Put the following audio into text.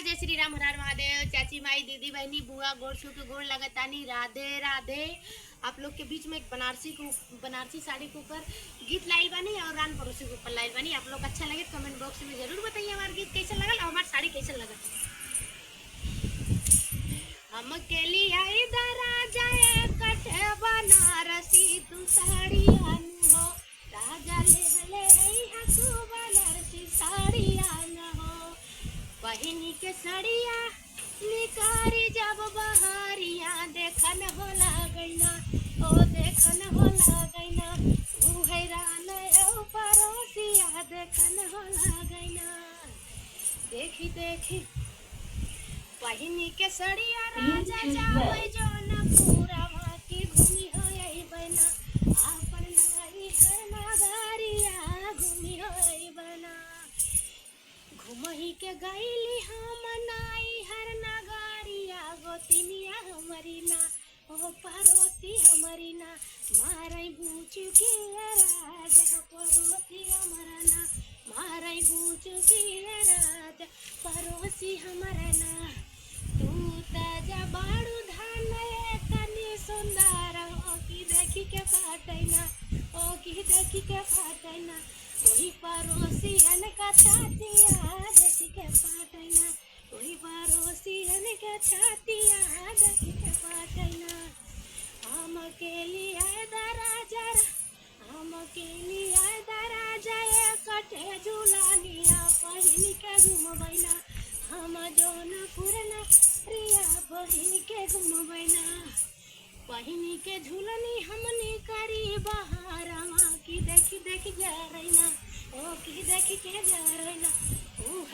जय श्री राम, हर हर महादेव। चाची माई दीदी बहनी बुआ गोड़ छू के गोड़ लगतानी, राधे राधे। आप लोग के बीच में एक बनारसी साड़ी के ऊपर गीत लाइल बानी और रान पड़ोसी के ऊपर लाइल बानी। आप लोग अच्छा लगे कमेंट बॉक्स में जरूर बताइए हमारा गीत कैसा लगल और हमारी साड़ी कैसा लगल। हम के लिए राजा कटे बनारसी तू साड़ी आनु हो, राजा ले हसू बनारसी साड़ी आनु हो। बहिनी के सड़िया निकारी जब बहारिया देखन हो लगैना, ओ देखन हो लगैना, ऊ हैरान ओ परोसिया देखन हो लगैना। देखी देखी बहिनी के सड़िया राजा जावे जौनपुरा की घूमी हो बना, आपन नारी है नगरिया घूमी हो बना। घुमही के गईली हम नाई हर नगरिया, गोतिनिया हमारी ना ओ परोसी हमारी ना, मारई बूचू की राजा परोसी हमारा ना, मारई बूचू की राजा परोसी हमारा ना। तू ताजा बाड़ू धान तनी सुंदर ओ की देखी के फाटैना, ओ की देखी के फाटैना, वही परोसी हन का छातिया देखी के फाटैना, वही परोसी हन के छातिया देखी के फाटैना। हम के लिए दराजा, हम के लिए दराजा कटे झूलानिया पहिन के घुमबैना, हम जौनपुर ना रिया बहिन के घुमबैना। पहिनी के झूलनी हमनी करी बहारवा की देखी देखी जा रहीना, ओ की देखी के जा रहीना, ऊ